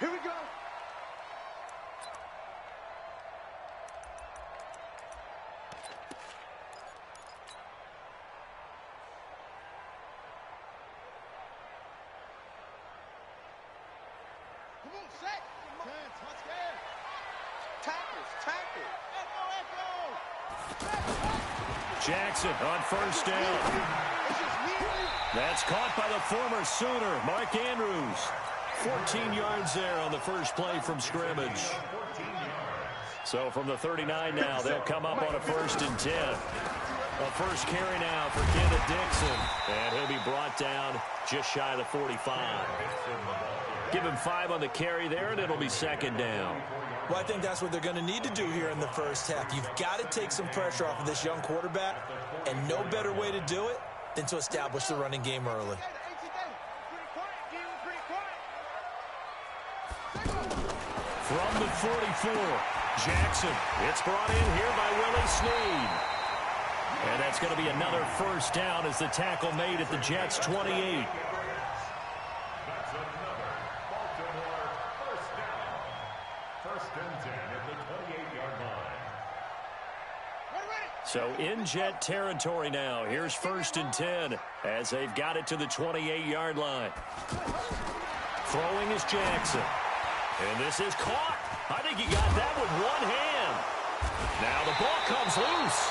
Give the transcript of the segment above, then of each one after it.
Here we go. Come on, set. Let's go. Tackles. Jackson on first down. That's caught by the former Sooner, Mark Andrews. 14 yards there on the first play from scrimmage. So from the 39 now, they'll come up on a 1st and 10. A first carry now for Kenneth Dixon. And he'll be brought down just shy of the 45. Give him 5 on the carry there, and it'll be 2nd down. Well, I think that's what they're going to need to do here in the first half. You've got to take some pressure off of this young quarterback, and no better way to do it than to establish the running game early. From the 44, Jackson. It's brought in here by Willie Snead. And that's going to be another first down as the tackle made at the Jets' 28. So in Jet territory now. Here's 1st and 10 as they've got it to the 28-yard line. Throwing is Jackson. And this is caught. I think he got that with one hand. Now the ball comes loose.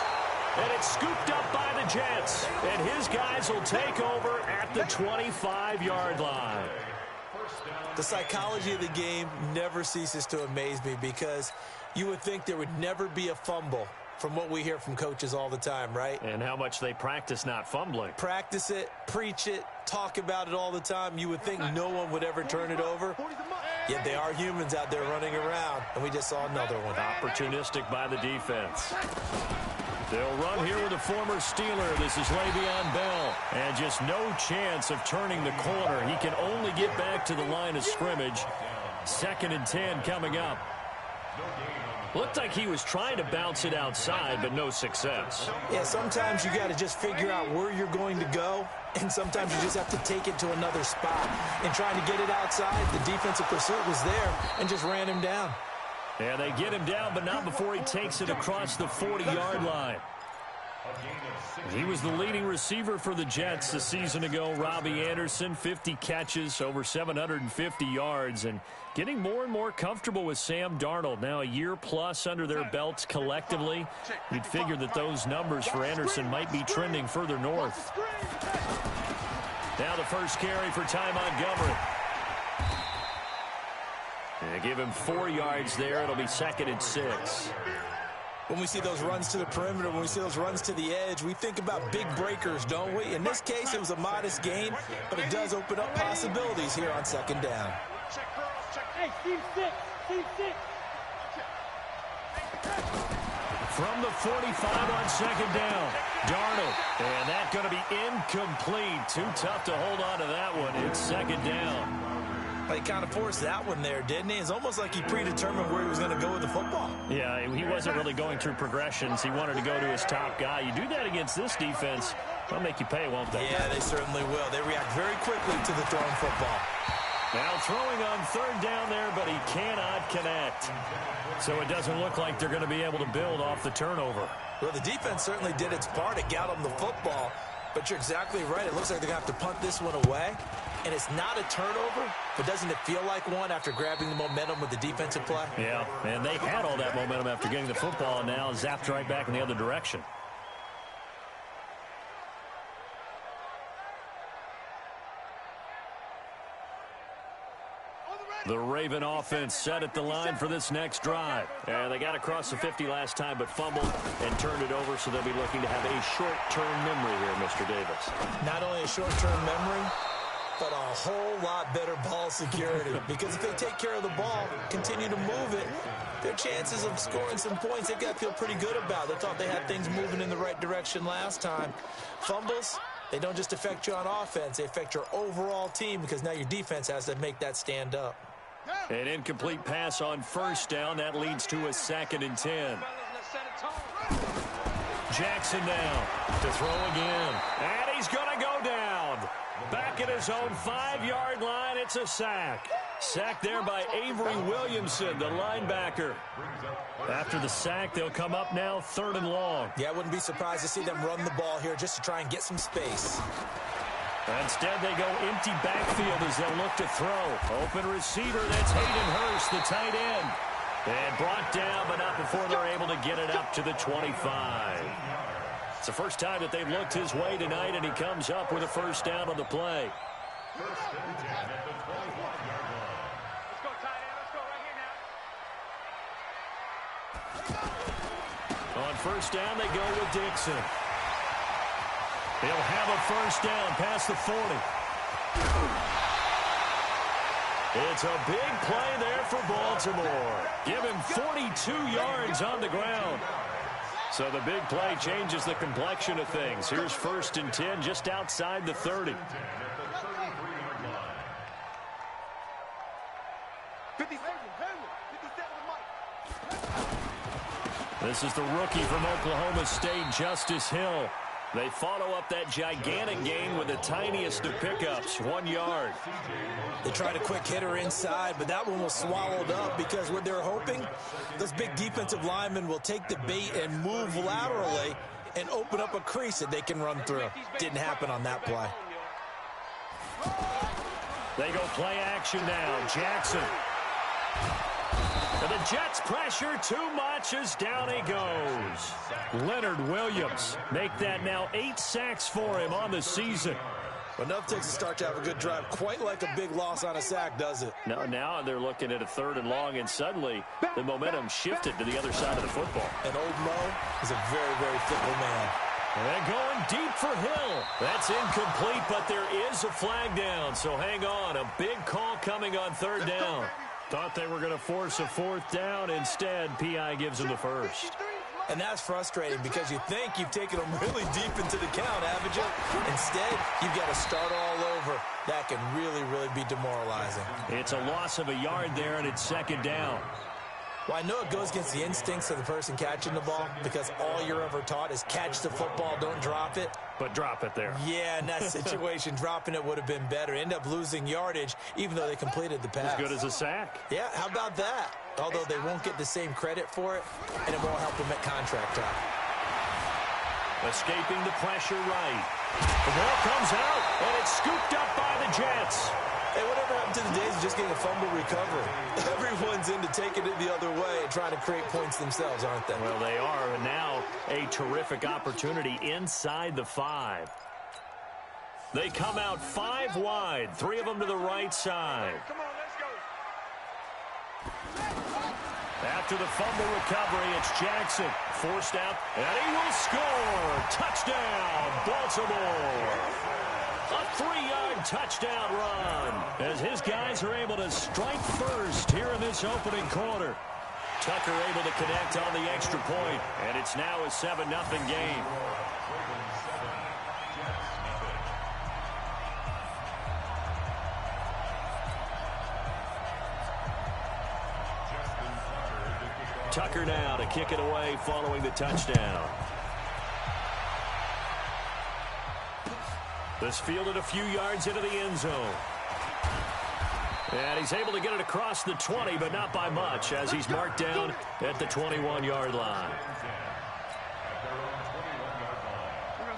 And it's scooped up by the Jets. And his guys will take over at the 25-yard line. The psychology of the game never ceases to amaze me because you would think there would never be a fumble from what we hear from coaches all the time, right? And how much they practice not fumbling. Practice it, preach it, talk about it all the time. You would think no one would ever turn it over. Yet they are humans out there running around, and we just saw another one. Opportunistic by the defense. They'll run here with a former Steeler. This is Le'Veon Bell. And just no chance of turning the corner. He can only get back to the line of scrimmage. 2nd and 10 coming up. Looked like he was trying to bounce it outside, but no success. Yeah, sometimes you got to just figure out where you're going to go, and sometimes you just have to take it to another spot. And trying to get it outside, the defensive pursuit was there and just ran him down. And they get him down, but not before he takes it across the 40-yard line. He was the leading receiver for the Jets a season ago. Robbie Anderson, 50 catches, over 750 yards, and getting more and more comfortable with Sam Darnold. Now a year plus under their belts collectively. You'd figure that those numbers for Anderson might be trending further north. Now the first carry for Ty Montgomery. And give him 4 yards there. It'll be 2nd and 6. When we see those runs to the perimeter, when we see those runs to the edge, we think about big breakers, don't we? In this case, it was a modest gain, but it does open up possibilities here on 2nd down. Hey, Steve 6. From the 45 on 2nd down, Darnold. And that's going to be incomplete. Too tough to hold on to that one. It's 2nd down. He kind of forced that one there, didn't he? It's almost like he predetermined where he was going to go with the football. Yeah, he wasn't really going through progressions. He wanted to go to his top guy. You do that against this defense, they'll make you pay, won't they? Yeah, they certainly will. They react very quickly to the thrown football. Now throwing on 3rd down there, but he cannot connect. So it doesn't look like they're going to be able to build off the turnover. Well, the defense certainly did its part. It got them the football. But you're exactly right. It looks like they're going to have to punt this one away. And it's not a turnover, but doesn't it feel like one after grabbing the momentum with the defensive play? Yeah, and they had all that momentum after getting the football, and now zapped right back in the other direction. The Raven offense set at the line for this next drive. And they got across the 50 last time, but fumbled and turned it over, so they'll be looking to have a short-term memory here, Mr. Davis. Not only a short-term memory, but a whole lot better ball security. Because if they take care of the ball, continue to move it, their chances of scoring some points, they've got to feel pretty good about. They thought they had things moving in the right direction last time. Fumbles, they don't just affect you on offense, they affect your overall team because now your defense has to make that stand up. An incomplete pass on 1st down. That leads to a 2nd and 10. Jackson now to throw again. And he's going to go down. Back at his own 5-yard line, it's a sack. Sack there by Avery Williamson, the linebacker. After the sack, they'll come up now 3rd and long. Yeah, I wouldn't be surprised to see them run the ball here just to try and get some space. Instead, they go empty backfield as they'll look to throw. Open receiver, that's Hayden Hurst, the tight end. And brought down, but not before they're able to get it up to the 25. It's the first time that they've looked his way tonight, and he comes up with a first down on the play. Let's go, tight end. Let's go right here now. On first down, they go with Dixon. He'll have a first down past the 40. It's a big play there for Baltimore. Give him 42 yards on the ground. So the big play changes the complexion of things. Here's 1st and 10 just outside the 30. 57. This is the rookie from Oklahoma State, Justice Hill. They follow up that gigantic gain with the tiniest of pickups, 1 yard. They tried a quick hitter inside, but that one was swallowed up because what they're hoping, those big defensive linemen will take the bait and move laterally and open up a crease that they can run through. Didn't happen on that play. They go play action now. Jackson. And the Jets pressure too much as down he goes. Leonard Williams make that now 8 sacks for him on the season. Enough takes a start to have a good drive. Quite like a big loss on a sack, does it? No, now they're looking at a 3rd and long, and suddenly the momentum shifted to the other side of the football. And old Mo is a very, very fickle man. And going deep for Hill. That's incomplete, but there is a flag down, so hang on. A big call coming on 3rd down. Thought they were going to force a 4th down. Instead, P.I. gives them the first. And that's frustrating because you think you've taken them really deep into the count, haven't you? Instead, you've got to start all over. That can really, really be demoralizing. It's a loss of a yard there, and it's 2nd down. Well, I know it goes against the instincts of the person catching the ball because all you're ever taught is catch the football, don't drop it. But drop it there. Yeah, in that situation, dropping it would have been better. End up losing yardage, even though they completed the pass. As good as a sack. Yeah, how about that? Although they won't get the same credit for it, and it won't help them at contract time. Escaping the pressure right. The ball comes out, and it's scooped up by the Jets. Hey, whatever happened to the days of just getting a fumble recovery? Everyone's into taking it the other way and trying to create points themselves, aren't they? Well, they are, and now a terrific opportunity inside the 5. They come out 5 wide, 3 of them to the right side. Come on, let's go. After the fumble recovery, it's Jackson. Forced out, and he will score. Touchdown, Baltimore. A 3-yard touchdown run as his guys are able to strike first here in this opening quarter. Tucker able to connect on the extra point, and it's now a 7-0 game. Tucker now to kick it away following the touchdown. This fielded a few yards into the end zone. And he's able to get it across the 20, but not by much, as he's marked down at the 21-yard line.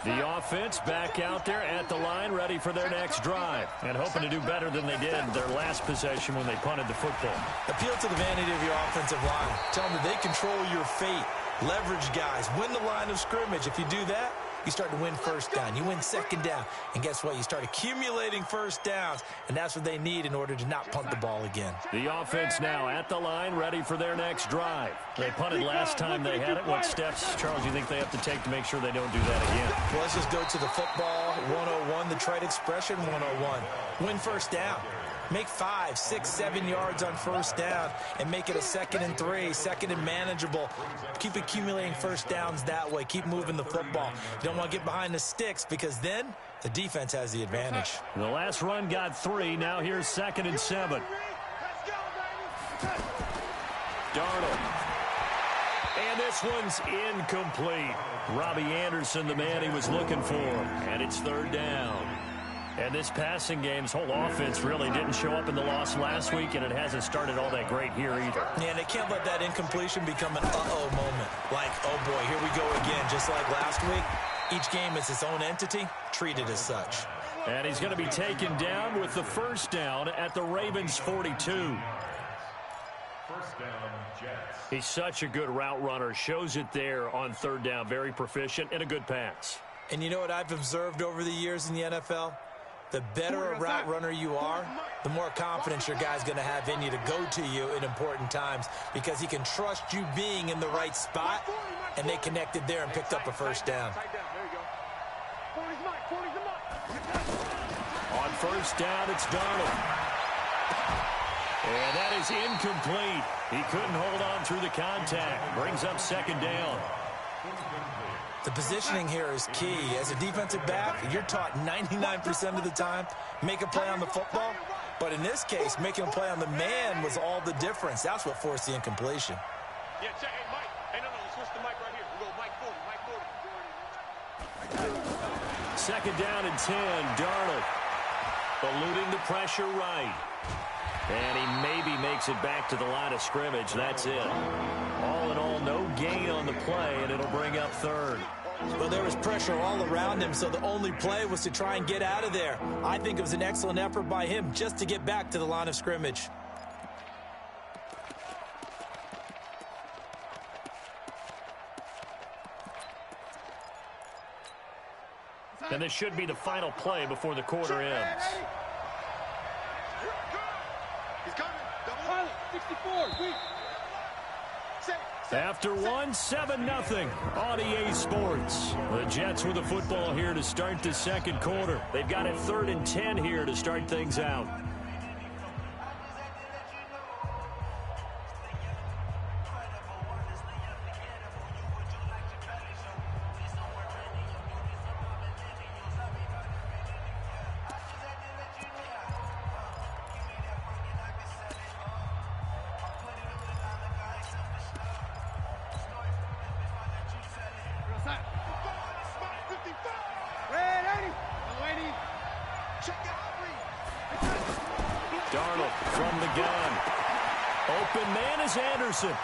The offense back out there at the line, ready for their next drive, and hoping to do better than they did their last possession when they punted the football. Appeal to the vanity of your offensive line. Tell them that they control your fate. Leverage guys. Win the line of scrimmage. If you do that, you start to win first down. You win second down. And guess what? You start accumulating first downs, and that's what they need in order to not punt the ball again. The offense now at the line, ready for their next drive. They punted last time they had it. What steps, Charles, you think they have to take to make sure they don't do that again? Well, let's just go to the football 101, the trade expression 101. Win first down. Make 5, 6, 7 yards on first down and make it a 2nd and 3, 2nd and manageable. Keep accumulating first downs that way. Keep moving the football. You don't want to get behind the sticks because then the defense has the advantage. The last run got 3. Now here's 2nd and 7. Darnold. And this one's incomplete. Robbie Anderson, the man he was looking for. And it's 3rd down. And this passing game's whole offense really didn't show up in the loss last week, and it hasn't started all that great here either. Yeah, and they can't let that incompletion become an uh-oh moment. Like, oh boy, here we go again. Just like last week, each game is its own entity, treated as such. And he's going to be taken down with the first down at the Ravens' 42. First down, Jets. He's such a good route runner. Shows it there on third down. Very proficient and a good pass. And you know what I've observed over the years in the NFL? The better a route runner you are, the more confidence your guy's going to have in you to go to you in important times because he can trust you being in the right spot, and they connected there and picked up a first down. On first down, it's Darnold. And that is incomplete. He couldn't hold on through the contact. Brings up second down. The positioning here is key. As a defensive back, you're taught 99% of the time, make a play on the football. But in this case, making a play on the man was all the difference. That's what forced the incompletion. Yeah, check. Hey, Mike. Hey, no, switch the mic right here. We go Mike 40, Mike 40. Second down and 10, Darnold. Eluding the pressure right. And he maybe makes it back to the line of scrimmage. That's it. All in all, no gain on the play, and it'll bring up third. Well, there was pressure all around him, so the only play was to try and get out of there. I think it was an excellent effort by him just to get back to the line of scrimmage. And this should be the final play before the quarter ends. He's coming. Double 64. After one, 7-0 on EA Sports. The Jets with the football here to start the second quarter. They've got it 3rd and 10 here to start things out. Darnold from the gun. Open man is Anderson.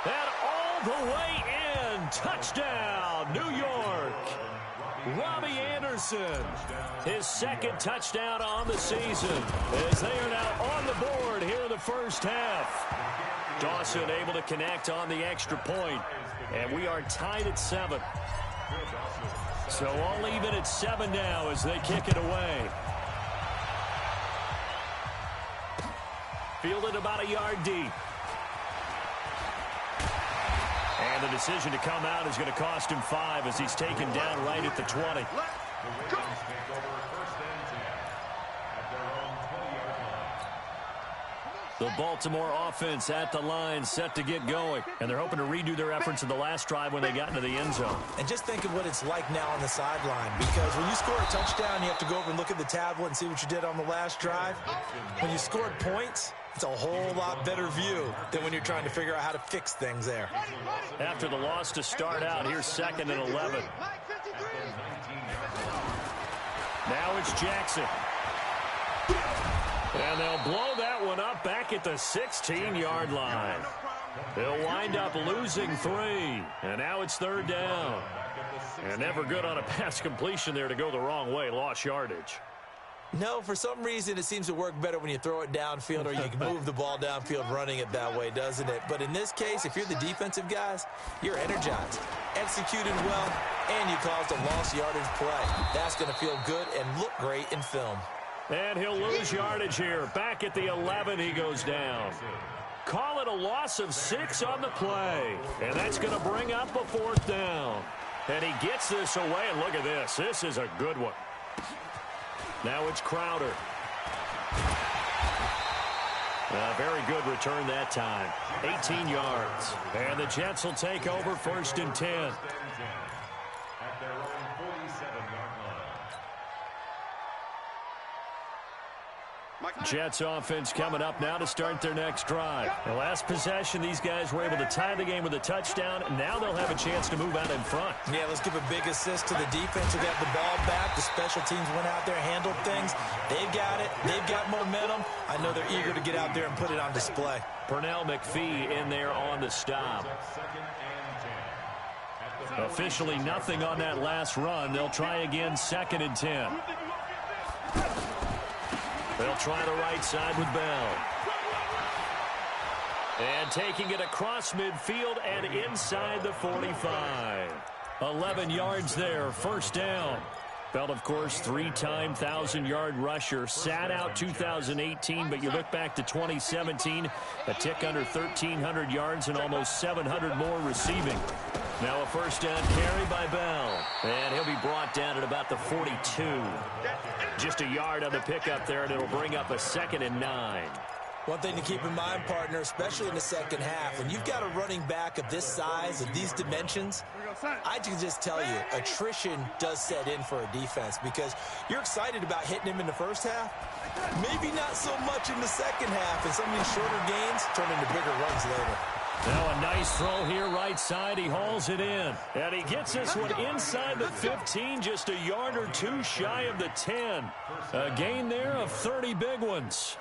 And all the way in. Touchdown, New York. Robbie Anderson. His second touchdown on the season. As they are now on the board here in the first half. Dawson able to connect on the extra point. And we are tied at 7. So all even at 7 now as they kick it away. Fielded about a yard deep. And the decision to come out is going to cost him 5 as he's taken down right at the 20. The Baltimore offense at the line, set to get going. And they're hoping to redo their efforts in the last drive when they got into the end zone. And just think of what it's like now on the sideline. Because when you score a touchdown, you have to go over and look at the tablet and see what you did on the last drive. When you scored points, it's a whole lot better view than when you're trying to figure out how to fix things there. After the loss to start out, here's 2nd and 11. Now it's Jackson. And they'll blow that one up back at the 16-yard line. They'll wind up losing 3. And now it's 3rd down. And never good on a pass completion there to go the wrong way. Lost yardage. No, for some reason it seems to work better when you throw it downfield or you can move the ball downfield running it that way, doesn't it? But in this case, if you're the defensive guys, you're energized, executed well, and you caused a lost yardage play. That's going to feel good and look great in film. And he'll lose yardage here. Back at the 11, he goes down. Call it a loss of 6 on the play. And that's going to bring up a 4th down. And he gets this away, and look at this. This is a good one. Now it's Crowder. A very good return that time. 18 yards. And the Jets will take over 1st and 10. At their own 47-yard line. Jets offense coming up now to start their next drive. The last possession, these guys were able to tie the game with a touchdown. Now they'll have a chance to move out in front. Yeah, let's give a big assist to the defense who got the ball back. The special teams went out there, handled things. They've got it. They've got momentum. I know they're eager to get out there and put it on display. Pernell McPhee in there on the stop. Officially nothing on that last run. They'll try again, 2nd and 10. They'll try the right side with Bell. And taking it across midfield and inside the 45. 11 yards there, 1st down. Bell, of course, 3-time 1,000-yard rusher. Sat out 2018, but you look back to 2017, a tick under 1,300 yards and almost 700 more receiving. Now a 1st down carry by Bell. And he'll be brought down at about the 42. Just a yard on the pickup there, and it'll bring up a 2nd and 9. One thing to keep in mind, partner, especially in the second half, when you've got a running back of this size, of these dimensions, I can just tell you, attrition does set in for a defense because you're excited about hitting him in the first half. Maybe not so much in the second half, and some of these shorter gains turn into bigger runs later. Now a nice throw here, right side. He hauls it in. And he gets this one inside the 15, just a yard or two shy of the 10. A gain there of 30 big ones.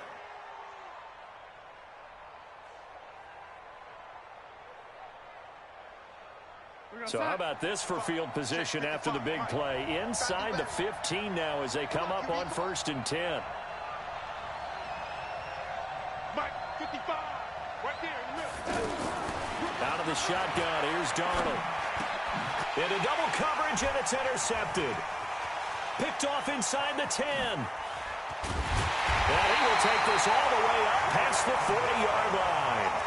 So how about this for field position after the big play? Inside the 15 now as they come up on 1st and 10. Mike, 55, right there in the middle. Out of the shotgun, here's Darnold. Into double coverage, and it's intercepted. Picked off inside the 10. And he will take this all the way up past the 40-yard line.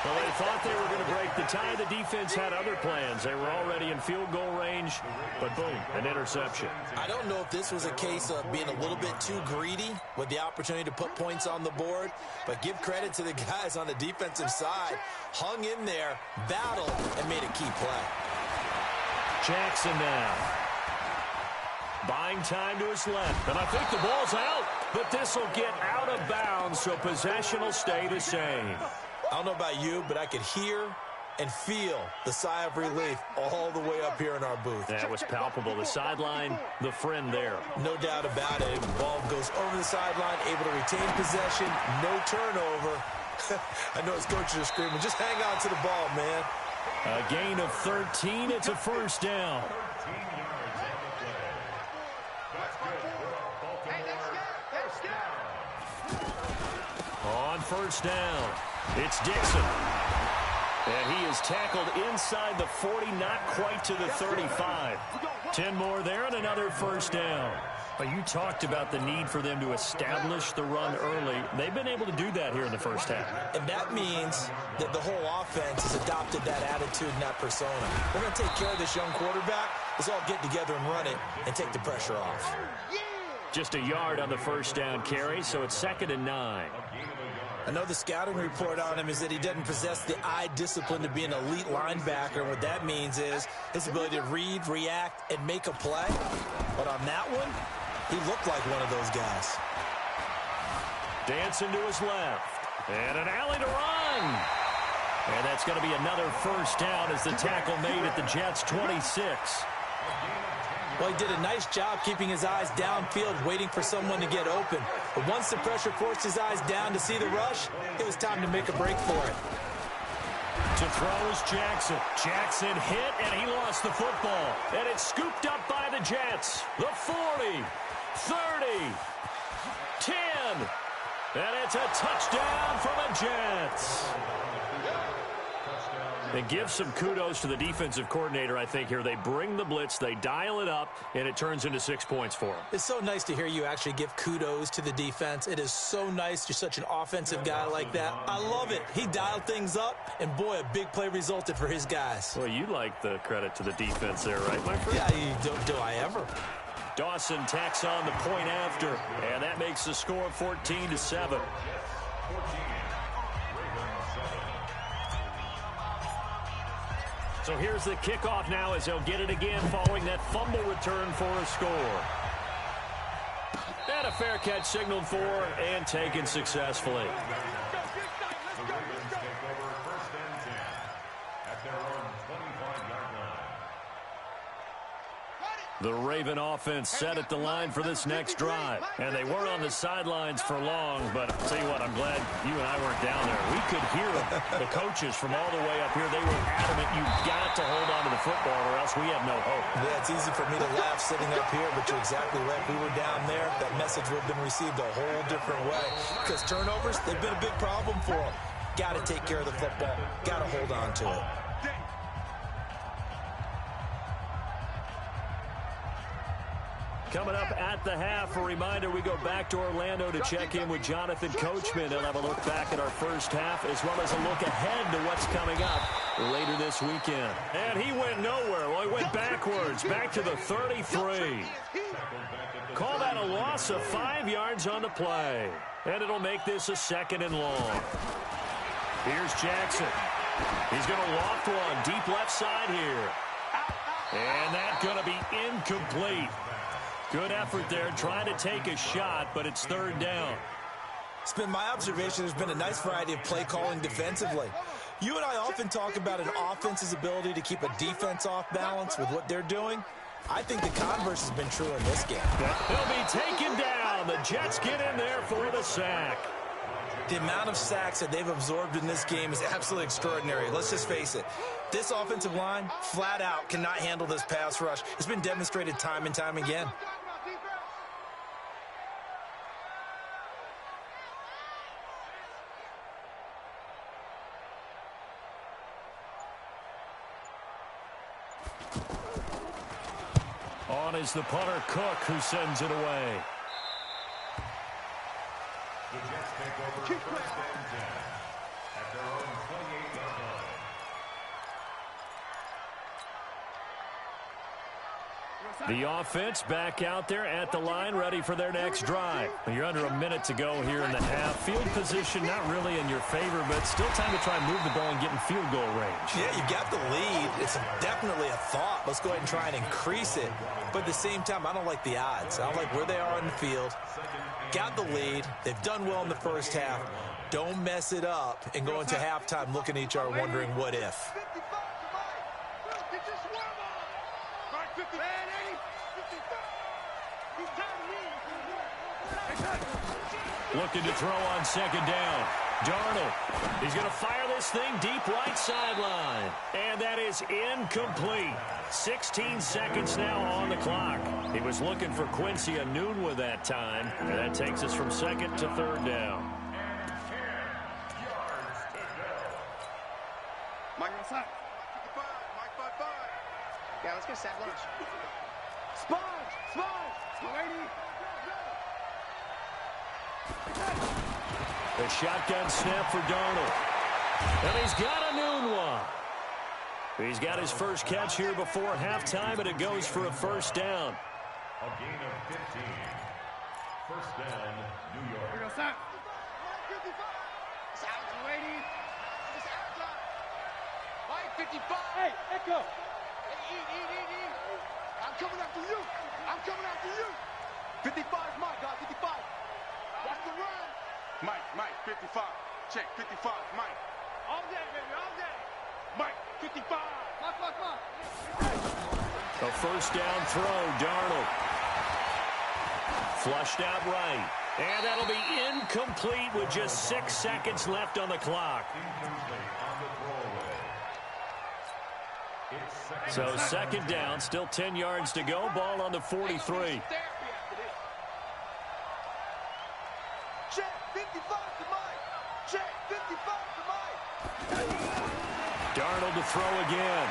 Well, they thought they were going to break the tie. The defense had other plans. They were already in field goal range, but boom, an interception. I don't know if this was a case of being a little bit too greedy with the opportunity to put points on the board, but give credit to the guys on the defensive side. Hung in there, battled, and made a key play. Jackson now. Buying time to his left, and I think the ball's out, but this will get out of bounds, so possession will stay the same. I don't know about you, but I could hear and feel the sigh of relief all the way up here in our booth. That was palpable. The sideline, the friend there. No doubt about it. The ball goes over the sideline, able to retain possession, no turnover. I know his coaches are screaming, just hang on to the ball, man. A gain of 13. It's a 1st down. On 1st down, it's Dixon. And he is tackled inside the 40, not quite to the 35. 10 more there and another 1st down. Well, you talked about the need for them to establish the run early. They've been able to do that here in the first half. And that means that the whole offense has adopted that attitude and that persona. We're going to take care of this young quarterback. Let's all get together and run it and take the pressure off. Just a yard on the 1st down carry, so it's 2nd and 9. I know the scouting report on him is that he doesn't possess the eye discipline to be an elite linebacker. And what that means is his ability to read, react, and make a play. But on that one, he looked like one of those guys. Dancing to his left. And an alley to run. And that's going to be another 1st down as the tackle made at the Jets' 26. Well, he did a nice job keeping his eyes downfield, waiting for someone to get open. But once the pressure forced his eyes down to see the rush, it was time to make a break for it. To throw is Jackson. Jackson hit, and he lost the football. And it's scooped up by the Jets. The 40, 30, 10. And it's a touchdown for the Jets. They give some kudos to the defensive coordinator, I think, here. They bring the blitz, they dial it up, and it turns into 6 points for them. It's so nice to hear you actually give kudos to the defense. It is so nice. You're such an offensive guy like that. I love it. He dialed things up, and boy, a big play resulted for his guys. Well, you like the credit to the defense there, right, my friend? Yeah, do I ever. Dawson tacks on the point after, and that makes the score 14-7. So here's the kickoff now as they'll get it again following that fumble return for a score. And And a fair catch signaled for and taken successfully. The Raven offense set at the line for this next drive. And they weren't on the sidelines for long, but I'll tell you what, I'm glad you and I weren't down there. We could hear them, the coaches from all the way up here. They were adamant, you've got to hold on to the football or else we have no hope. Yeah, it's easy for me to laugh sitting up here, but you're exactly right. If we were down there, that message would have been received a whole different way. Because turnovers, they've been a big problem for them. Got to take care of the football. Got to hold on to it. Coming up at the half, a reminder, we go back to Orlando to check in with Jonathan Coachman. He'll have a look back at our first half as well as a look ahead to what's coming up later this weekend. And he went nowhere. Well, he went backwards, back to the 33. Call that a loss of 5 yards on the play. And it'll make this a 2nd and long. Here's Jackson. He's going to loft one deep left side here. And that's going to be incomplete. Good effort there, trying to take a shot, but it's 3rd down. It's been my observation there's been a nice variety of play calling defensively. You and I often talk about an offense's ability to keep a defense off balance with what they're doing. I think the converse has been true in this game. He'll be taken down. The Jets get in there for the sack. The amount of sacks that they've absorbed in this game is absolutely extraordinary. Let's just face it. This offensive line, flat out, cannot handle this pass rush. It's been demonstrated time and time again. On is the punter, Cook, who sends it away. The Jets take over 1st and 10 at their own 28-yard line. The offense back out there at the line, ready for their next drive. You're under a minute to go here in the half. Field position not really in your favor, but still time to try and move the ball and get in field goal range. Yeah, you got the lead. It's definitely a thought. Let's go ahead and try and increase it. But at the same time, I don't like the odds. I don't like where they are on the field. Got the lead. They've done well in the first half. Don't mess it up and go into halftime looking at each other wondering what if. Looking to throw on 2nd down. Darnold. He's going to fire this thing deep right sideline. And that is incomplete. 16 seconds now on the clock. He was looking for Quincy Enunwa that time. And that takes us from 2nd to 3rd down. Mike outside. Mike 5-5. Yeah, let's get sack lunch. Sponge! Lady! The shotgun snap for Darnold. And he's got Enunwa. He's got his first catch here before halftime, and it goes for a 1st down. A gain of 15. 1st down, New York. Here goes that. It's out, lady. It's out. Mike 55. Hey, Echo. Hey, E. I'm coming after you. 55 is Mike, God, 55. Watch the run. Mike, 55. Check, 55, Mike. All day, baby, all day. Mike, 55. Come on. A 1st down throw, Darnold. Flushed out right. And that'll be incomplete with just 6 seconds left on the clock. So 2nd down, still 10 yards to go. Ball on the 43. Check, 55 to Mike. Check, 55 to Mike. Darnold to throw again.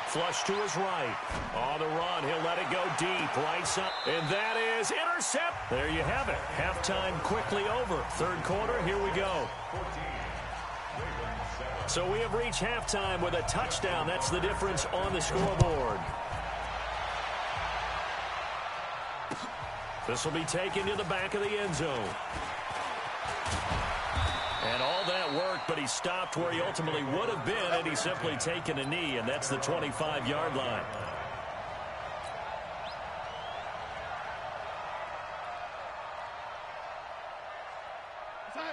Flush to his right. On the run, he'll let it go deep. Right side. And that is intercept. There you have it. Halftime quickly over. 3rd quarter, here we go. So we have reached halftime with a touchdown. That's the difference on the scoreboard. This will be taken to the back of the end zone. And all that worked, but he stopped where he ultimately would have been had he simply taken a knee, and that's the 25-yard line.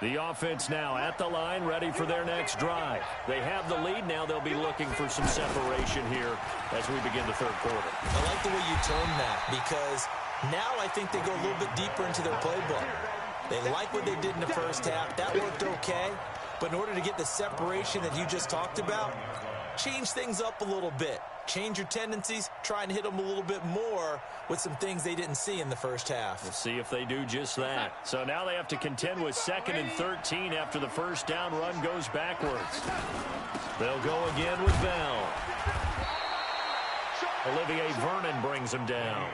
The offense now at the line, ready for their next drive. They have the lead. Now they'll be looking for some separation here as we begin the third quarter. I like the way you term that, because now I think they go a little bit deeper into their playbook. They like what they did in the first half. That worked okay. But in order to get the separation that you just talked about, change things up a little bit. Change your tendencies, try and hit them a little bit more with some things they didn't see in the first half. We'll see if they do just that. So now they have to contend with 2nd and 13 after the first down run goes backwards. They'll go again with Bell. Olivier Vernon brings him down.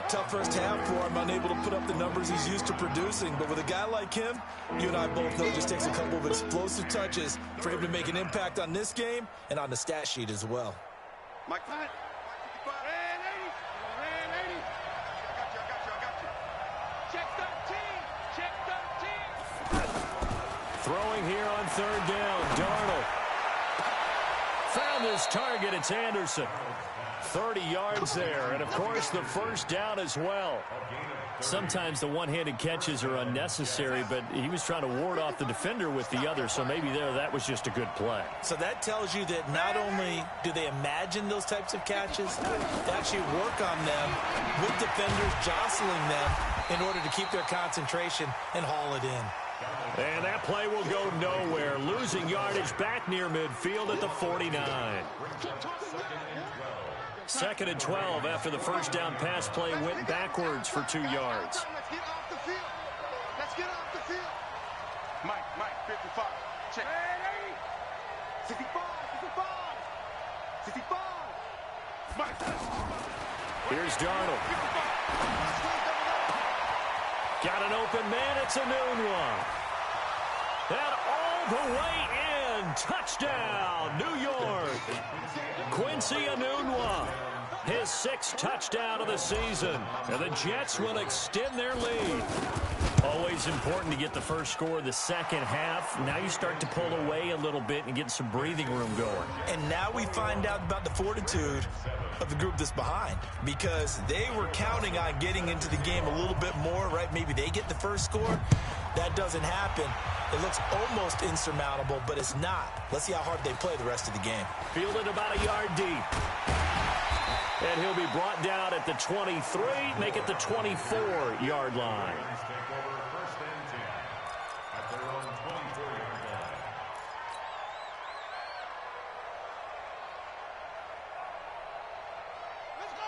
Tough first half for him, unable to put up the numbers he's used to producing. But with a guy like him, you and I both know it just takes a couple of explosive touches for him to make an impact on this game and on the stat sheet as well. Mike, ran 80. Ran 80. I got you. Check 13. Check 13. Throwing here on 3rd down. Darnold. Found his target. It's Anderson. 30 yards there. And, of course, the first down as well. Sometimes the one-handed catches are unnecessary, but he was trying to ward off the defender with the other, so maybe that was just a good play. So that tells you that not only do they imagine those types of catches, they actually work on them with defenders jostling them in order to keep their concentration and haul it in. And that play will go nowhere. Losing yardage back near midfield at the 49. 2nd and 12 after the first down pass play went backwards for 2 yards. Let's get off the field. Let's get off the field. Mike, 55. Check. 65. 65. Mike. Here's Darnold. Got an open man. It's Enunwa. And all the way in. Touchdown, New York. Quincy Enunwa, his 6th touchdown of the season. And the Jets will extend their lead. Always important to get the first score of the second half. Now you start to pull away a little bit and get some breathing room going. And now we find out about the fortitude of the group that's behind, because they were counting on getting into the game a little bit more, right? Maybe they get the first score. That doesn't happen. It looks almost insurmountable, but it's not. Let's see how hard they play the rest of the game. Fielded about a yard deep. And he'll be brought down at the 23, make it the 24-yard line.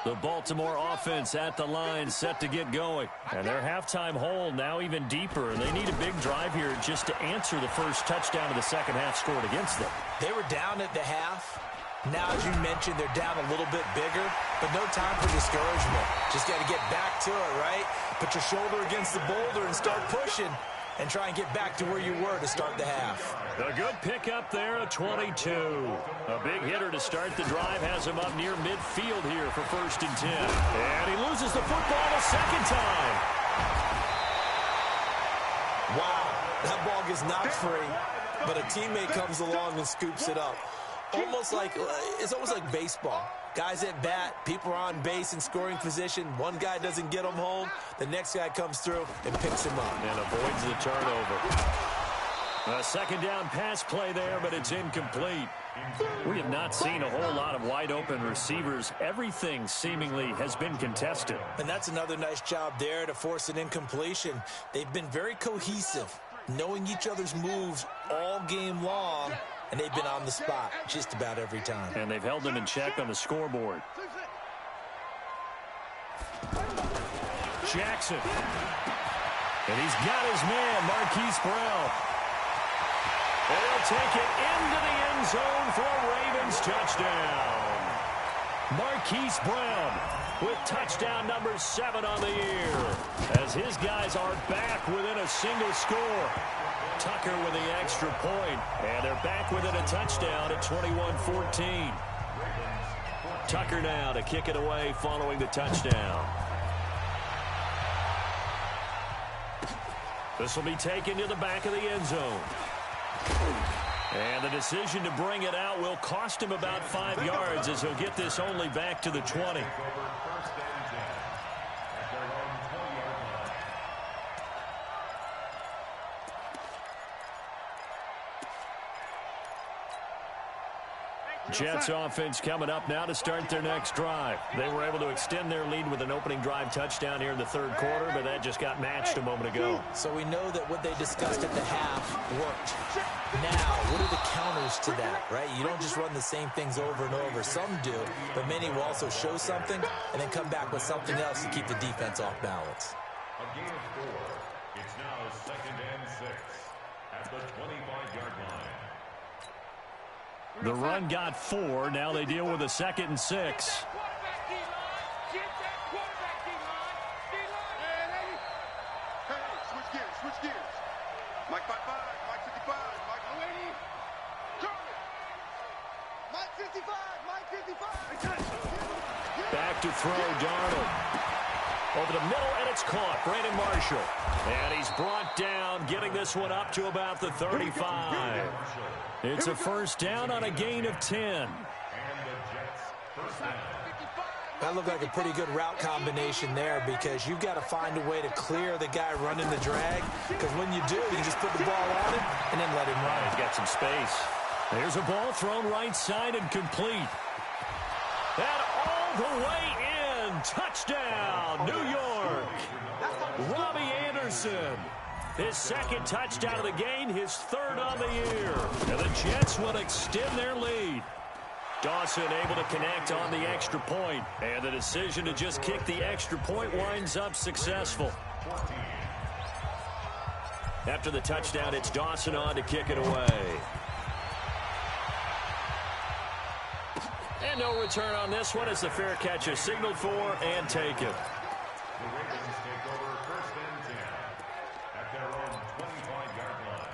The Baltimore offense at the line, set to get going. And their halftime hole now even deeper. And they need a big drive here just to answer the first touchdown of the second half scored against them. They were down at the half. Now, as you mentioned, they're down a little bit bigger, but no time for discouragement. Just got to get back to it, right? Put your shoulder against the boulder and start pushing and try and get back to where you were to start the half. A good pickup there, a 22. A big hitter to start the drive, has him up near midfield here for 1st and 10. And he loses the football a second time. Wow, that ball gets knocked free, but a teammate comes along and scoops it up. It's almost like baseball. Guys at bat, people are on base in scoring position. One guy doesn't get them home. The next guy comes through and picks him up. And avoids the turnover. A second down pass play there, but it's incomplete. We have not seen a whole lot of wide open receivers. Everything seemingly has been contested. And that's another nice job there to force an incompletion. They've been very cohesive, knowing each other's moves all game long. And they've been on the spot just about every time. And they've held them in check on the scoreboard. Jackson. And he's got his man, Marquise Brown. And he'll take it into the end zone for a Ravens touchdown. Marquise Brown with touchdown number 7 on the year. As his guys are back within a single score. Tucker with the extra point, and they're back within a touchdown at 21-14. Tucker now to kick it away following the touchdown. This will be taken to the back of the end zone. And the decision to bring it out will cost him about 5 yards as he'll get this only back to the 20. Jets offense coming up now to start their next drive. They were able to extend their lead with an opening drive touchdown here in the third quarter, but that just got matched a moment ago. So we know that what they discussed at the half worked. Now, what are the counters to that, right? You don't just run the same things over and over. Some do, but many will also show something and then come back with something else to keep the defense off balance. A gain of 4. It's now 2nd and 6 at the 25-yard line. The run got 4. Now they deal with a 2nd and 6. Hey, switch gears. Mike 55, Mike 55, Mike 80. Turn it. Mike 55, Mike 55. Back to throw, Darnold. Over the middle, and it's caught. Brandon Marshall. And he's brought down, getting this one up to about the 35. It's a first down on a gain of 10. And the Jets first down. That looked like a pretty good route combination there because you've got to find a way to clear the guy running the drag, because when you do, you just put the ball on him and then let him run. He's got some space. There's a ball thrown right side and complete. And all the way in. Touchdown, New York. Robbie Anderson. His second touchdown of the game, his third on the year. And the Jets will extend their lead. Dawson able to connect on the extra point. And the decision to just kick the extra point winds up successful. After the touchdown, it's Dawson on to kick it away. And no return on this one as the fair catch is signaled for and taken. The Ravens take over 1st and 10 at their own 25-yard line.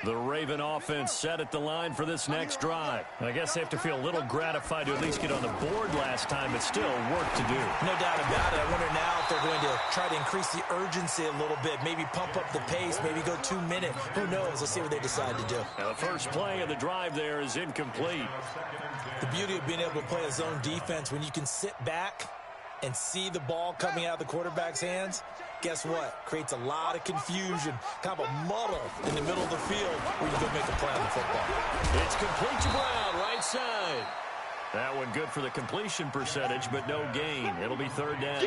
The Raven offense set at the line for this next drive. I guess they have to feel a little gratified to at least get on the board last time, but still work to do. No doubt about it. I wonder now if they're going to try to increase the urgency a little bit, maybe pump up the pace, maybe go 2 minutes. Who knows? Let's see what they decide to do. Now the first play of the drive there is incomplete. The beauty of being able to play a zone defense, when you can sit back and see the ball coming out of the quarterback's hands, guess what? Creates a lot of confusion, kind of a muddle in the middle of the field where you go make a play on the football. It's complete to Brown, right side. That one good for the completion percentage, but no gain. It'll be third down.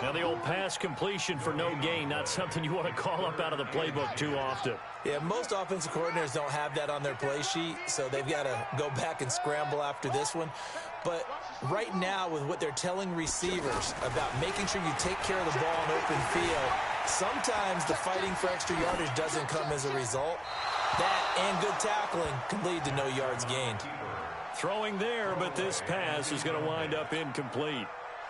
Now the old pass completion for no gain, not something you want to call up out of the playbook too often. Yeah, most offensive coordinators don't have that on their play sheet, so they've got to go back and scramble after this one. But right now, with what they're telling receivers about making sure you take care of the ball in open field, sometimes the fighting for extra yardage doesn't come as a result. That and good tackling can lead to no yards gained. Throwing there, but this pass is going to wind up incomplete.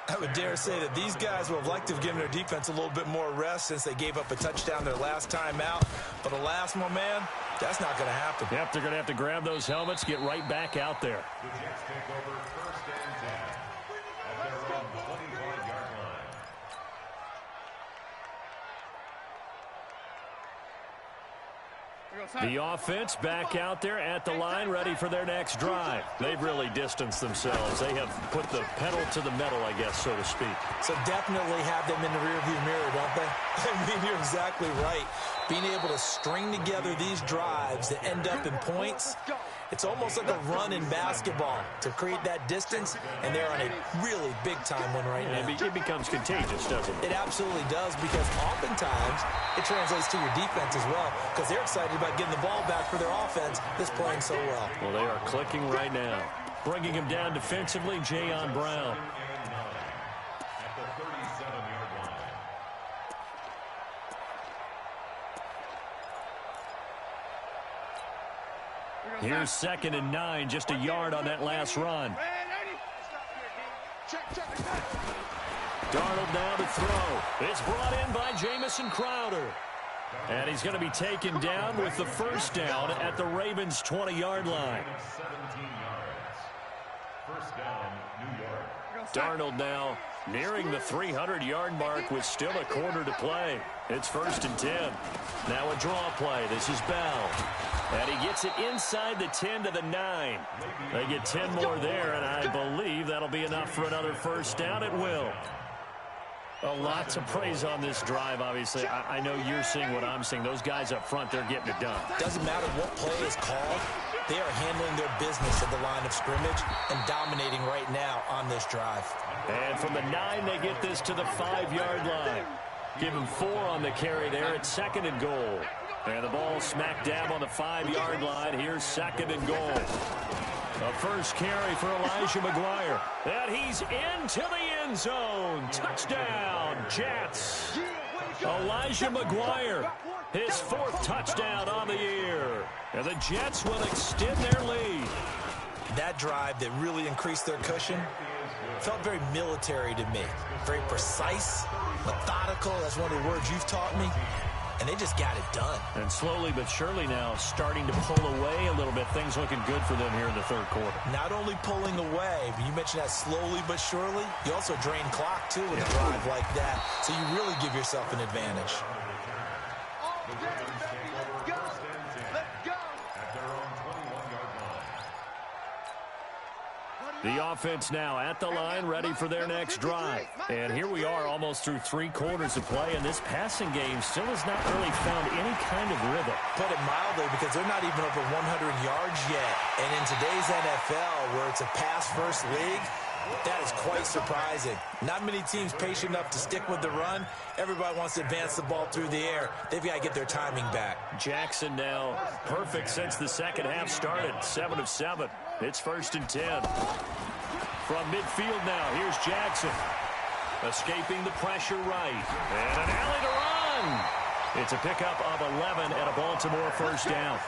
I would dare say that these guys would have liked to have given their defense a little bit more rest since they gave up a touchdown their last time out. But alas, my man, that's not going to happen. Yep, they're going to have to grab those helmets, get right back out there. The Jets take over 1st and 10 at their own 25-yard line. The offense back out there at the line, ready for their next drive. They've really distanced themselves. They have put the pedal to the metal, I guess, so to speak. So definitely have them in the rearview mirror, don't they? I mean, you're exactly right. Being able to string together these drives that end up in points, it's almost like a run in basketball to create that distance, and they're on a really big-time one right now. It becomes contagious, doesn't it? It absolutely does, because oftentimes it translates to your defense as well, because they're excited about getting the ball back for their offense that's playing so well. Well, they are clicking right now. Bringing him down defensively, Jayon Brown. At the 37-yard line. Here's 2nd and 9, just a yard on that last run. Darnold now to throw. It's brought in by Jamison Crowder. And he's going to be taken down with the first down at the Ravens' 20-yard line. 17 yards. First down, New York. Darnold now nearing the 300-yard mark with still a quarter to play. It's 1st and 10. Now a draw play. This is Bell. And he gets it inside the 10 to the 9. They get 10 more there, and I believe that'll be enough for another first down. It will. Lots of praise on this drive, obviously. I know you're seeing what I'm seeing. Those guys up front, they're getting it done. Doesn't matter what play is called. They are handling their business at the line of scrimmage and dominating right now on this drive. And from the 9, they get this to the 5-yard line. Give him 4 on the carry there. It's 2nd and goal. And the ball smack dab on the 5-yard line. Here's 2nd and goal. The first carry for Elijah McGuire. And he's into the end zone. Touchdown, Jets. Elijah McGuire, his 4th touchdown on the year. And the Jets will extend their lead. That drive that really increased their cushion felt very military to me. Very precise, methodical. That's one of the words you've taught me. And they just got it done. And slowly but surely now starting to pull away a little bit. Things looking good for them here in the 3rd quarter. Not only pulling away, but you mentioned that slowly but surely. You also drain clock, too, with a drive like that. So you really give yourself an advantage. The offense now at the line, ready for their next drive. And here we are almost through 3 quarters of play, and this passing game still has not really found any kind of rhythm. Put it mildly, because they're not even over 100 yards yet. And in today's NFL, where it's a pass-first league, that is quite surprising. Not many teams patient enough to stick with the run. Everybody wants to advance the ball through the air. They've got to get their timing back. Jackson now perfect since the second half started. 7 of 7. It's 1st and 10. From midfield now, here's Jackson. Escaping the pressure right. And an alley to run. It's a pickup of 11 and a Baltimore first down.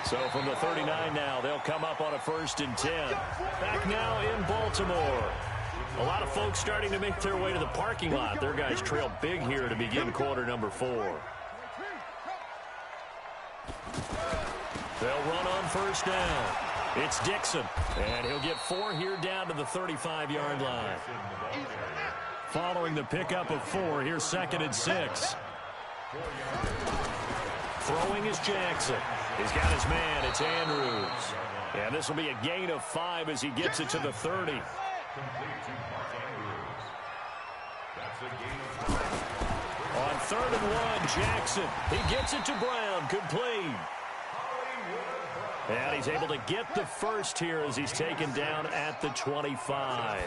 So from the 39 now, they'll come up on a 1st and 10. Back now in Baltimore. A lot of folks starting to make their way to the parking lot. Their guys trail big here to begin quarter number 4. They'll run on 1st down. It's Dixon, and he'll get 4 here down to the 35-yard line. Following the pickup of 4, here's 2nd and 6. Throwing is Jackson. He's got his man. It's Andrews. And this will be a gain of 5 as he gets it to the 30. On 3rd and 1, Jackson. He gets it to Brown. Complete. And he's able to get the first here as he's taken down at the 25.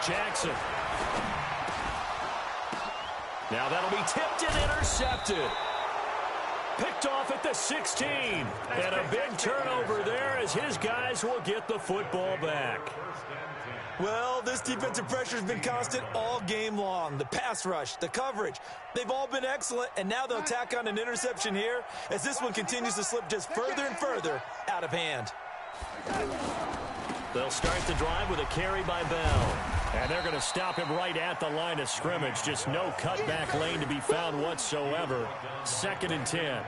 Jackson. Now that'll be tipped and intercepted. Picked off at the 16. And a big turnover there as his guys will get the football back. Well, this defensive pressure has been constant all game long. The pass rush, the coverage, they've all been excellent, and now they'll tack on an interception here as this one continues to slip just further and further out of hand. They'll start the drive with a carry by Bell. And they're going to stop him right at the line of scrimmage. Just no cutback lane to be found whatsoever. 2nd and 10.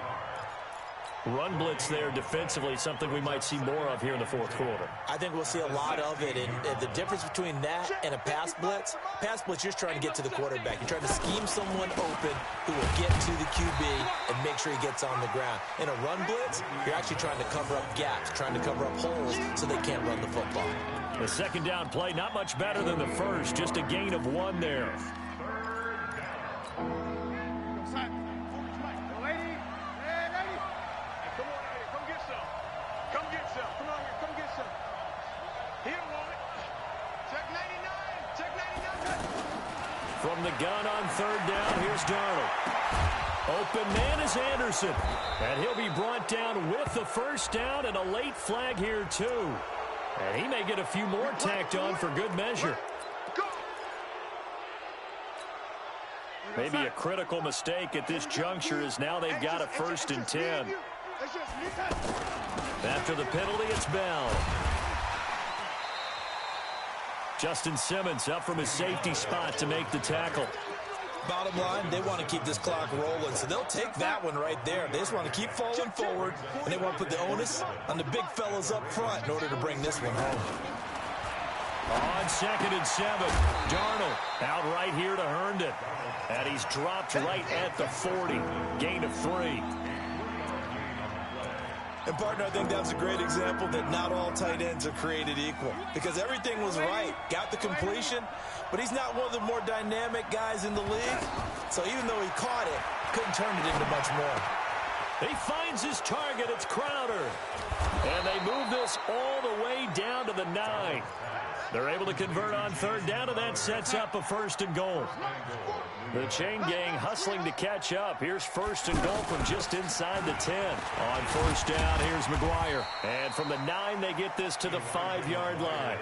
Run blitz there defensively, something we might see more of here in the 4th quarter. I think we'll see a lot of it, and the difference between that and a pass blitz, you're just trying to get to the quarterback. You're trying to scheme someone open who will get to the QB and make sure he gets on the ground. In a run blitz, you're actually trying to cover up gaps, trying to cover up holes so they can't run the football. The 2nd down play, not much better than the first, just a gain of 1 there. From the gun on 3rd down, here's Darnold. Open man is Anderson. And he'll be brought down with the first down and a late flag here too. And he may get a few more tacked on for good measure. Maybe a critical mistake at this juncture as now they've got a 1st and 10. After the penalty, it's Bell. Justin Simmons up from his safety spot to make the tackle. Bottom line, they want to keep this clock rolling, so they'll take that one right there. They just want to keep falling forward, and they want to put the onus on the big fellas up front in order to bring this one home. On 2nd and 7, Darnold out right here to Herndon. And he's dropped right at the 40. Gain of 3. And, partner, I think that's a great example that not all tight ends are created equal because everything was right. Got the completion, but he's not one of the more dynamic guys in the league. So even though he caught it, couldn't turn it into much more. He finds his target. It's Crowder. And they move this all the way down to the 9. They're able to convert on third down, and that sets up a 1st and goal. The chain gang hustling to catch up. Here's 1st and goal from just inside the 10. On 1st down, here's McGuire. And from the 9, they get this to the 5-yard line.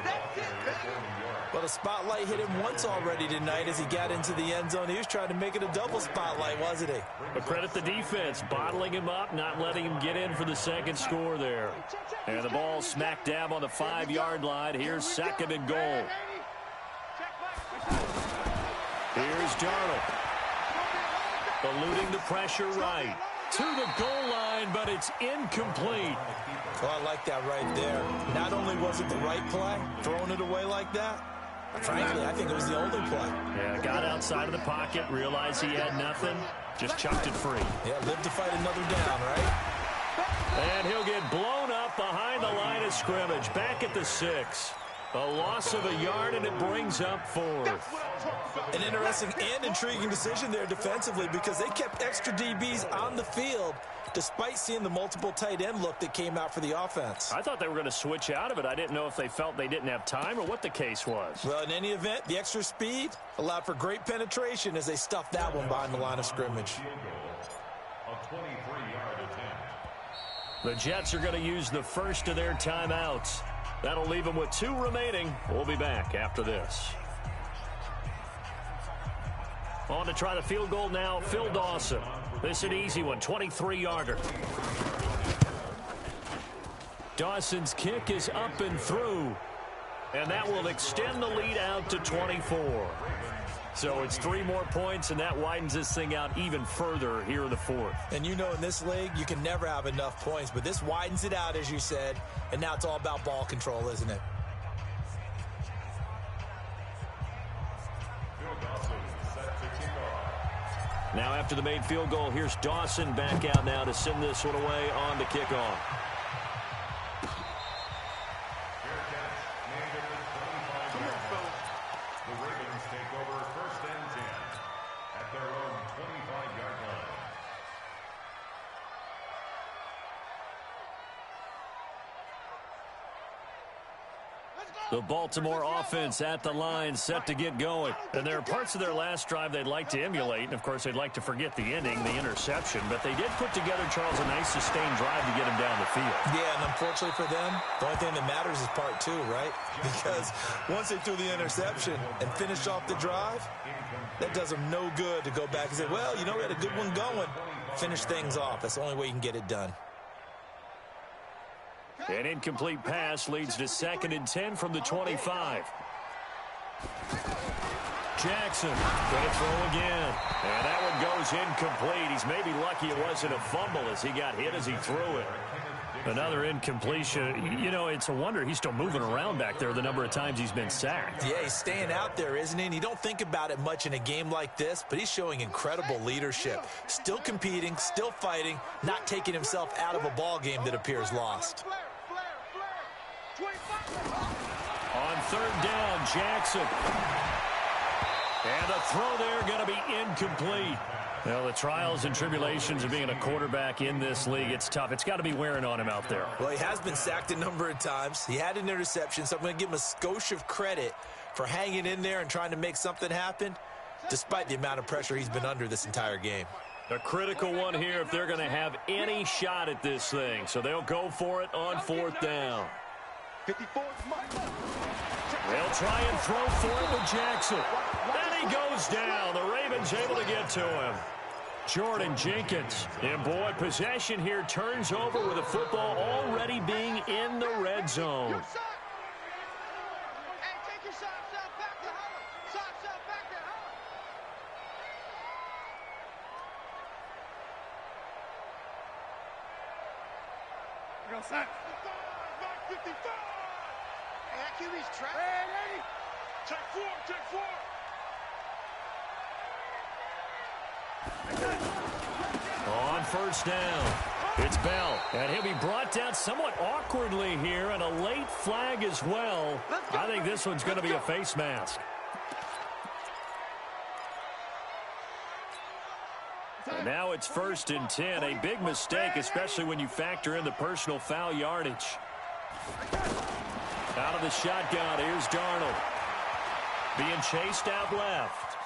Well, the spotlight hit him once already tonight as he got into the end zone. He was trying to make it a double spotlight, wasn't he? But credit the defense, bottling him up, not letting him get in for the second score there. And the ball smack dab on the 5-yard line. Here's 2nd and goal. Here's Darnold. Eluding the pressure right. To the goal line, but it's incomplete. Well, I like that right there. Not only was it the right play, throwing it away like that, frankly, I think it was the only play. Yeah, got outside of the pocket, realized he had nothing, just chucked it free. Yeah, live to fight another down, right? And he'll get blown up behind the line of scrimmage, back at the 6. A loss of a yard, and it brings up 4th. An interesting and intriguing decision there defensively because they kept extra DBs on the field despite seeing the multiple tight end look that came out for the offense. I thought they were going to switch out of it. I didn't know if they felt they didn't have time or what the case was. Well, in any event, the extra speed allowed for great penetration as they stuffed that one behind the line of scrimmage. A 23-yard attempt. The Jets are going to use the first of their timeouts. That'll leave them with 2 remaining. We'll be back after this. On to try the field goal now, Phil Dawson. This is an easy one, 23-yarder. Dawson's kick is up and through. And that will extend the lead out to 24. So it's 3 more points, and that widens this thing out even further here in the 4th. And you know in this league, you can never have enough points, but this widens it out, as you said, and now it's all about ball control, isn't it? Now after the made field goal, here's Dawson back out now to send this one away on the kickoff. The Ravens take over 1st and 10 at their own 25-yard line. The Baltimore offense at the line, set to get going. And there are parts of their last drive they'd like to emulate. And, of course, they'd like to forget the ending, the interception. But they did put together, Charles, a nice sustained drive to get him down the field. Yeah, and unfortunately for them, the only thing that matters is part 2, right? Because once they threw the interception and finished off the drive, that does them no good to go back and say, well, you know, we had a good one going. Finish things off. That's the only way you can get it done. An incomplete pass leads to 2nd and 10 from the 25. Jackson going to throw again. And that one goes incomplete. He's maybe lucky it wasn't a fumble as he got hit as he threw it. Another incompletion. You know, it's a wonder he's still moving around back there the number of times he's been sacked. Yeah, he's staying out there, isn't he? And you don't think about it much in a game like this, but he's showing incredible leadership. Still competing, still fighting, not taking himself out of a ball game that appears lost. On 3rd down, Jackson. And a throw there going to be incomplete. Well, the trials and tribulations of being a quarterback in this league, it's tough. It's got to be wearing on him out there. Well, he has been sacked a number of times. He had an interception, so I'm going to give him a skosh of credit for hanging in there and trying to make something happen, despite the amount of pressure he's been under this entire game. A critical one here if they're going to have any shot at this thing. So they'll go for it on 4th down. They'll try and throw for it with Jackson. And he goes down. The Ravens able to get to him. Jordan Jenkins. And, boy, possession here turns over with the football already being in the red zone. On 1st down. It's Bell, and he'll be brought down somewhat awkwardly here, and a late flag as well. I think this one's going to be a face mask. And now it's 1st and 10, a big mistake, especially when you factor in the personal foul yardage. Out of the shotgun, here's Darnold. Being chased out left.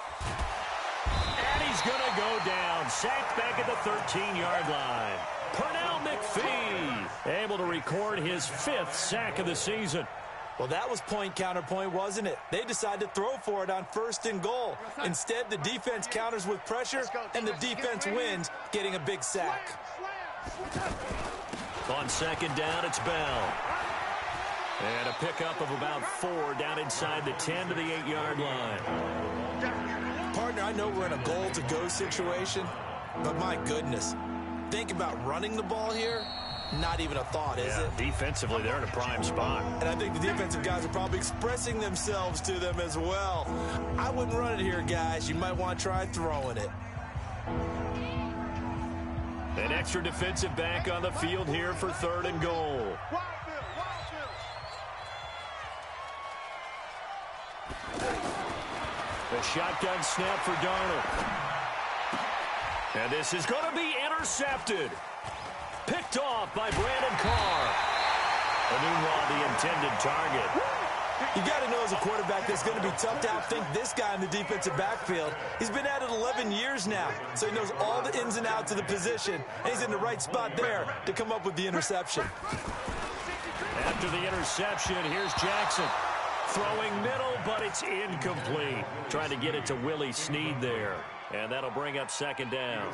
And he's going to go down. Sacked back at the 13-yard line. Pernell McPhee able to record his 5th sack of the season. Well, that was point counterpoint, wasn't it? They decided to throw for it on 1st and goal. Instead, the defense counters with pressure, and the defense wins, getting a big sack. On 2nd down, it's Bell. And a pickup of about 4 down inside the 10 to the 8-yard line. Partner, I know we're in a goal-to-go situation, but my goodness, think about running the ball here. Not even a thought, is it? Defensively, they're in a prime spot. And I think the defensive guys are probably expressing themselves to them as well. I wouldn't run it here, guys. You might want to try throwing it. An extra defensive back on the field here for 3rd and goal. The shotgun snap for Darnold. And this is going to be intercepted. Picked off by Brandon Carr. Enunwa, the intended target. You got to know as a quarterback that's going to be tough to outthink this guy in the defensive backfield. He's been at it 11 years now, so he knows all the ins and outs of the position, and he's in the right spot there to come up with the interception. After the interception, here's Jackson. Throwing middle, but it's incomplete. Trying to get it to Willie Snead there. And that'll bring up 2nd down.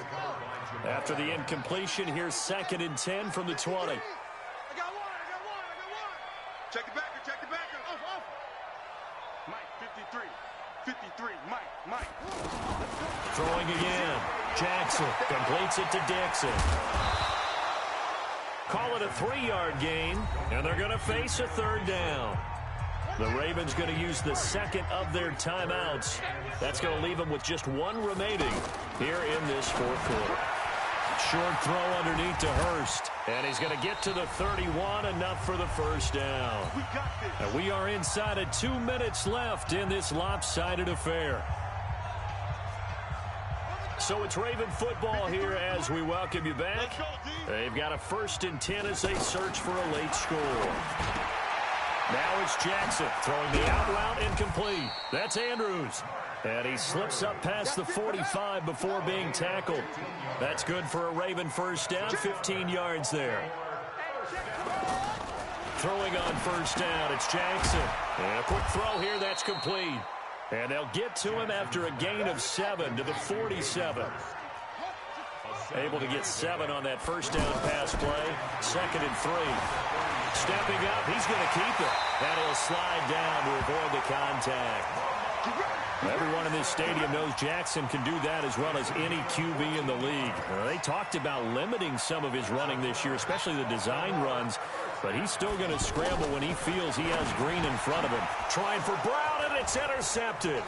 After the incompletion, here's 2nd and 10 from the 20. I got one. Check the backer. Off. Mike, 53, Mike. Throwing again. Jackson completes it to Dixon. Call it a 3-yard gain, and they're going to face a 3rd down. The Ravens going to use the 2nd of their timeouts. That's going to leave them with just 1 remaining here in this 4th quarter. Short throw underneath to Hurst. And he's going to get to the 31, enough for the 1st down. And we are inside of 2 minutes left in this lopsided affair. So it's Raven football here as we welcome you back. They've got a 1st and 10 as they search for a late score. Now it's Jackson throwing the out route incomplete. That's Andrews. And he slips up past the 45 before being tackled. That's good for a Raven 1st down, 15 yards there. Throwing on 1st down, it's Jackson. And a quick throw here, that's complete. And they'll get to him after a gain of 7 to the 47. Able to get 7 on that 1st down pass play. 2nd and 3. Stepping up, he's going to keep it. And he'll slide down to avoid the contact. Everyone in this stadium knows Jackson can do that as well as any QB in the league. They talked about limiting some of his running this year, especially the design runs. But he's still going to scramble when he feels he has green in front of him. Trying for Brown, and it's intercepted.